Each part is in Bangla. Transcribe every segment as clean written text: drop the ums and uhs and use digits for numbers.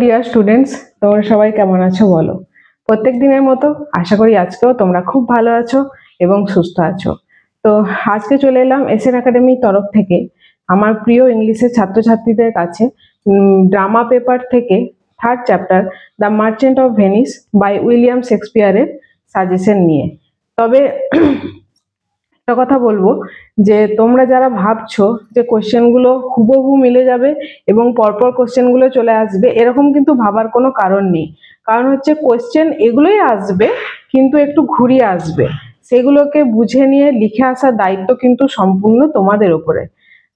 ডিয়ার স্টুডেন্টস, তোমরা সবাই কেমন আছো বলো। প্রত্যেক দিনের মতো আশা করি আজকেও তোমরা খুব ভালো আছো এবং সুস্থ আছো। তো আজকে চলে এলাম এসএন একাডেমির তরফ থেকে আমার প্রিয় ইংলিশের ছাত্রছাত্রীদের কাছে ড্রামা পেপার থেকে third chapter the merchant of Venice by William শেক্সপিয়ারের সাজেশন নিয়ে। তবে একটা কথা বলবো যে তোমরা যারা ভাবছো যে কোশ্চেনগুলো হুবহু মিলে যাবে এবং পরপর কোশ্চেনগুলো চলে আসবে, এরকম কিন্তু ভাবার কোনো কারণ নেই। কারণ হচ্ছে কোশ্চেন এগুলোই আসবে, কিন্তু একটু ঘুরিয়ে আসবে। সেগুলোকে বুঝে নিয়ে লিখে আসার দায়িত্ব কিন্তু সম্পূর্ণ তোমাদের উপরে।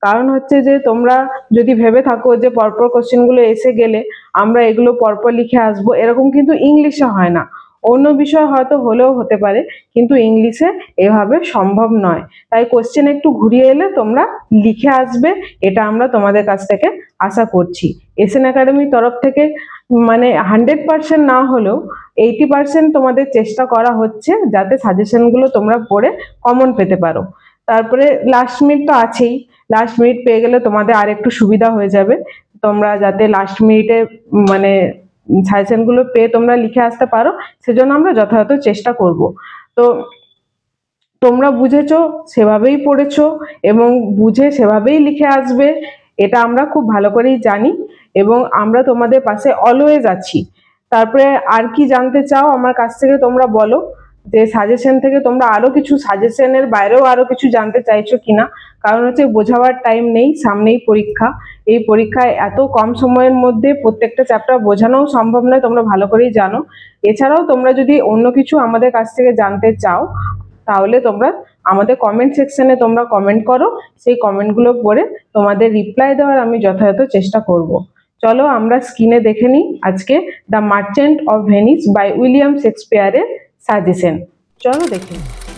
কারণ হচ্ছে যে তোমরা যদি ভেবে থাকো যে পরপর কোশ্চেনগুলো এসে গেলে আমরা এগুলো পরপর লিখে আসবো, এরকম কিন্তু ইংলিশে হয় না। অন্য বিষয় হয়তো হলেও হতে পারে, কিন্তু ইংলিশে এভাবে সম্ভব নয়। তাই কোশ্চেন একটু ঘুরিয়ে এলে তোমরা লিখে আসবে, এটা আমরা তোমাদের কাছ থেকে আশা করছি। এসএন একাডেমির তরফ থেকে মানে 100% না হলেও 80% তোমাদের চেষ্টা করা হচ্ছে যাতে সাজেশনগুলো তোমরা পড়ে কমন পেতে পারো। তারপরে লাস্ট মিনিট তো আছেই, লাস্ট মিনিট পেয়ে গেলে তোমাদের আর একটু সুবিধা হয়ে যাবে। তোমরা যাতে লাস্ট মিনিটে মানে সাজেশনগুলো পেয়ে তোমরা লিখে আসতে পারো, সেজন্য আমরা যথাযথ চেষ্টা করব। তো তোমরা বুঝেছো, সেভাবেই পড়েছো এবং বুঝে সেভাবেই লিখে আসবে, এটা আমরা খুব ভালো করেই জানি এবং আমরা তোমাদের পাশে অলওয়েজ আছি। তারপরে আর কি জানতে চাও আমার কাছ থেকে তোমরা বলো, যে সাজেশন থেকে তোমরা আরো কিছু সাজেশনের বাইরেও আরো কিছু জানতে চাইছো কিনা। কারণ হচ্ছে বোঝাবার টাইম নেই, সামনেই পরীক্ষা। এই পরীক্ষায় এত কম সময়ের মধ্যে প্রত্যেকটা চ্যাপ্টার বোঝানোও সম্ভব নয়, তোমরা ভালো করেই জানো। এছাড়াও তোমরা যদি অন্য কিছু আমাদের কাছ থেকে জানতে চাও, তাহলে তোমরা আমাদের কমেন্ট সেকশনে তোমরা কমেন্ট করো, সেই কমেন্টগুলো পড়ে তোমাদের রিপ্লাই দেওয়ার আমি যথাযথ চেষ্টা করব। চলো আমরা স্ক্রিনে দেখে নিই আজকে the merchant of Venice by William শেক্সপিয়ারের সাজেশন। চলো দেখে নিই।